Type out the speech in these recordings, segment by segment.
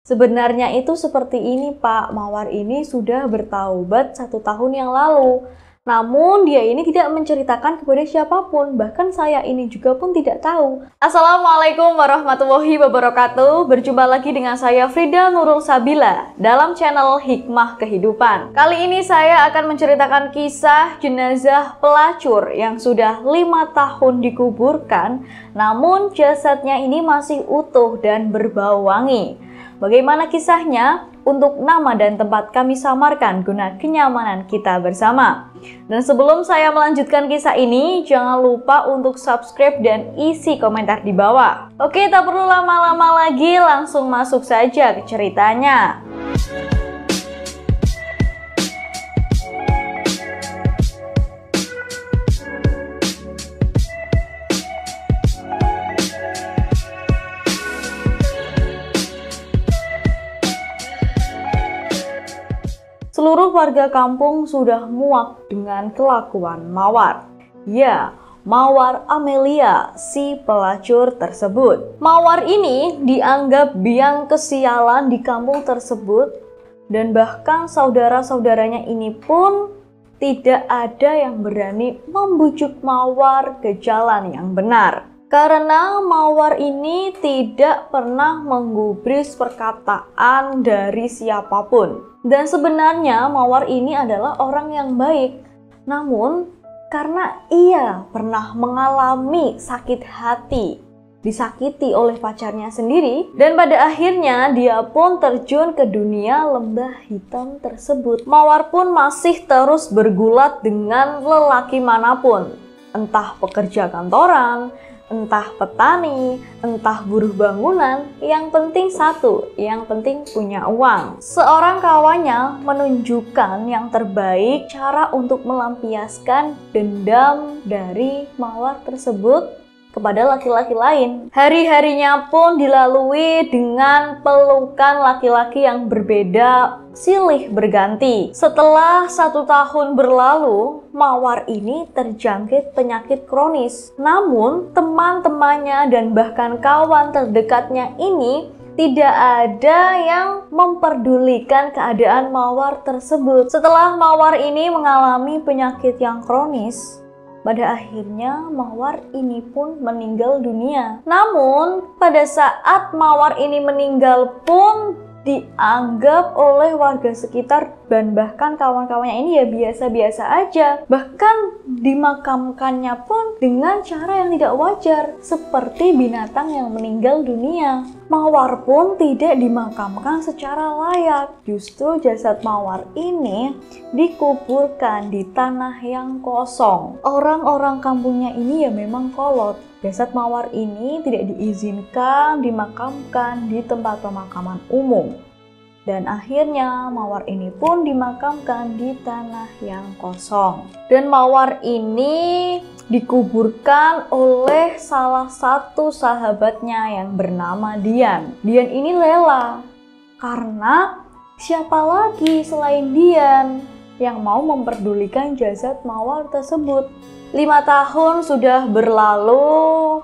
Sebenarnya itu seperti ini, Pak. Mawar ini sudah bertaubat 1 tahun yang lalu. Namun dia ini tidak menceritakan kepada siapapun, bahkan saya ini juga pun tidak tahu. Assalamualaikum warahmatullahi wabarakatuh. Berjumpa lagi dengan saya Frida Nurul Sabila dalam channel Hikmah Kehidupan. Kali ini saya akan menceritakan kisah jenazah pelacur yang sudah 5 tahun dikuburkan, namun jasadnya ini masih utuh dan berbau wangi. Bagaimana kisahnya? Untuk nama dan tempat kami samarkan guna kenyamanan kita bersama. Dan sebelum saya melanjutkan kisah ini, jangan lupa untuk subscribe dan isi komentar di bawah. Oke, tak perlu lama-lama lagi, langsung masuk saja ke ceritanya. Seluruh warga kampung sudah muak dengan kelakuan Mawar. Ya, Mawar Amelia, si pelacur tersebut. Mawar ini dianggap biang kesialan di kampung tersebut, dan bahkan saudara-saudaranya ini pun tidak ada yang berani membujuk Mawar ke jalan yang benar. Karena Mawar ini tidak pernah menggubris perkataan dari siapapun. Dan sebenarnya Mawar ini adalah orang yang baik. Namun karena ia pernah mengalami sakit hati, disakiti oleh pacarnya sendiri, dan pada akhirnya dia pun terjun ke dunia lembah hitam tersebut. Mawar pun masih terus bergulat dengan lelaki manapun, entah pekerja kantoran, entah petani, entah buruh bangunan, yang penting satu, yang penting punya uang. Seorang kawannya menunjukkan yang terbaik cara untuk melampiaskan dendam dari Mawar tersebut kepada laki-laki lain. Hari-harinya pun dilalui dengan pelukan laki-laki yang berbeda, silih berganti. Setelah 1 tahun berlalu, Mawar ini terjangkit penyakit kronis. Namun, teman-temannya dan bahkan kawan terdekatnya ini tidak ada yang memperdulikan keadaan Mawar tersebut. Setelah Mawar ini mengalami penyakit yang kronis, pada akhirnya Mawar ini pun meninggal dunia. Namun pada saat Mawar ini meninggal pun dianggap oleh warga sekitar dan bahkan kawan-kawannya ini ya biasa-biasa aja. Bahkan dimakamkannya pun dengan cara yang tidak wajar, seperti binatang yang meninggal dunia. Mawar pun tidak dimakamkan secara layak. Justru jasad Mawar ini dikuburkan di tanah yang kosong. Orang-orang kampungnya ini ya memang kolot. Jasad Mawar ini tidak diizinkan dimakamkan di tempat pemakaman umum. Dan akhirnya Mawar ini pun dimakamkan di tanah yang kosong. Dan Mawar ini dikuburkan oleh salah satu sahabatnya yang bernama Dian. Dian ini rela, karena siapa lagi selain Dian yang mau memperdulikan jasad Mawar tersebut. 5 tahun sudah berlalu,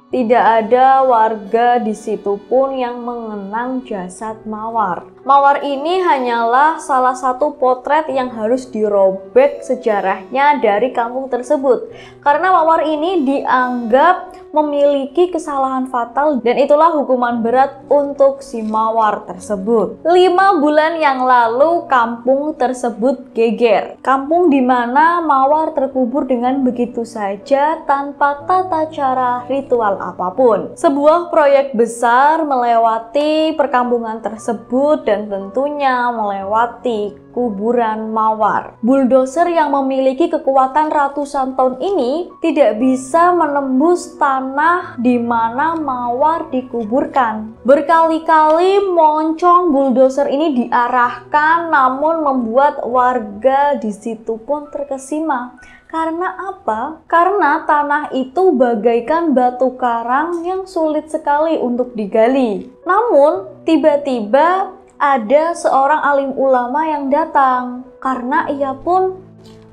tidak ada warga di situ pun yang mengenang jasad Mawar. Mawar ini hanyalah salah satu potret yang harus dirobek sejarahnya dari kampung tersebut. Karena Mawar ini dianggap memiliki kesalahan fatal, dan itulah hukuman berat untuk si Mawar tersebut. 5 bulan yang lalu kampung tersebut geger. Kampung di mana Mawar terkubur dengan begitu saja tanpa tata cara ritual apapun. Sebuah proyek besar melewati perkampungan tersebut dan tentunya melewati kuburan Mawar. Bulldozer yang memiliki kekuatan ratusan ton ini tidak bisa menembus tanah di mana Mawar dikuburkan. Berkali-kali moncong bulldozer ini diarahkan, namun membuat warga di situ pun terkesima. Karena apa? Karena tanah itu bagaikan batu karang yang sulit sekali untuk digali. Namun, tiba-tiba ada seorang alim ulama yang datang. Karena ia pun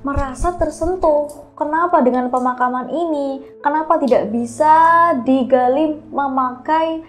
merasa tersentuh. Kenapa dengan pemakaman ini? Kenapa tidak bisa digali memakai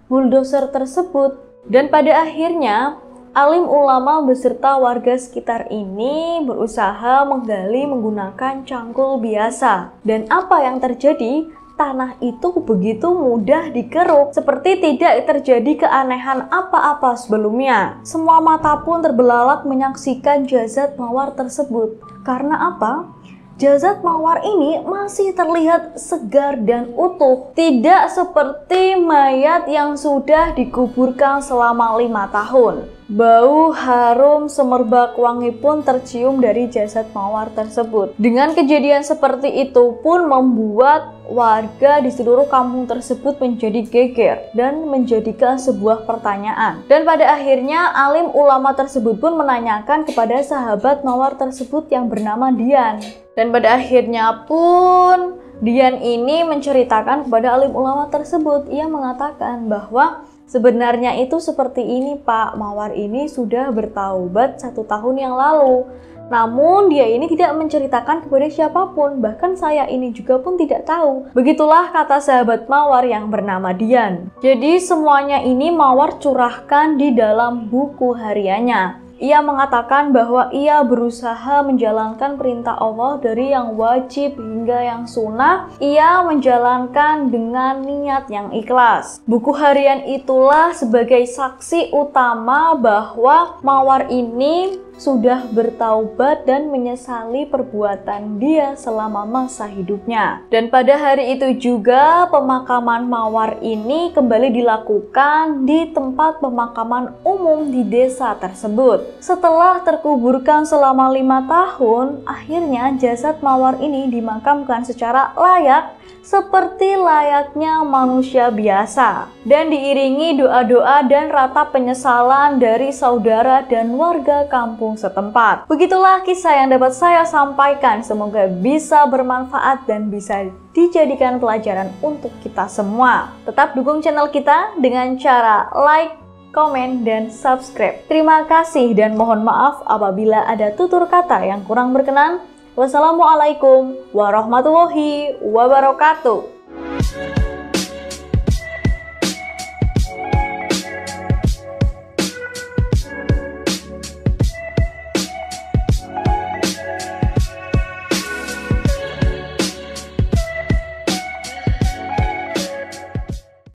bulldozer tersebut? Dan pada akhirnya, alim ulama beserta warga sekitar ini berusaha menggali menggunakan cangkul biasa. Dan apa yang terjadi? Tanah itu begitu mudah dikeruk, seperti tidak terjadi keanehan apa-apa sebelumnya. Semua mata pun terbelalak menyaksikan jasad mawar tersebut. Karena apa? Jasad mawar ini masih terlihat segar dan utuh, tidak seperti mayat yang sudah dikuburkan selama 5 tahun. Bau harum semerbak wangi pun tercium dari jasad mawar tersebut. Dengan kejadian seperti itu pun membuat warga di seluruh kampung tersebut menjadi geger dan menjadikan sebuah pertanyaan. Dan pada akhirnya alim ulama tersebut pun menanyakan kepada sahabat mawar tersebut yang bernama Dian. Dan pada akhirnya pun Dian ini menceritakan kepada alim ulama tersebut. Ia mengatakan bahwa sebenarnya itu seperti ini Pak, mawar ini sudah bertaubat 1 tahun yang lalu. Namun dia ini tidak menceritakan kepada siapapun, bahkan saya ini juga pun tidak tahu. Begitulah kata sahabat mawar yang bernama Dian. Jadi semuanya ini mawar curahkan di dalam buku hariannya. Ia mengatakan bahwa ia berusaha menjalankan perintah Allah dari yang wajib hingga yang sunnah. Ia menjalankan dengan niat yang ikhlas. Buku harian itulah sebagai saksi utama bahwa mawar ini sudah bertaubat dan menyesali perbuatan dia selama masa hidupnya. Dan pada hari itu juga pemakaman mawar ini kembali dilakukan di tempat pemakaman umum di desa tersebut. Setelah terkuburkan selama 5 tahun, akhirnya jasad mawar ini dimakamkan secara layak seperti layaknya manusia biasa dan diiringi doa-doa dan ratap penyesalan dari saudara dan warga kampung setempat. Begitulah kisah yang dapat saya sampaikan, semoga bisa bermanfaat dan bisa dijadikan pelajaran untuk kita semua. Tetap dukung channel kita dengan cara like, komen, dan subscribe. Terima kasih dan mohon maaf apabila ada tutur kata yang kurang berkenan. Wassalamualaikum warahmatullahi wabarakatuh.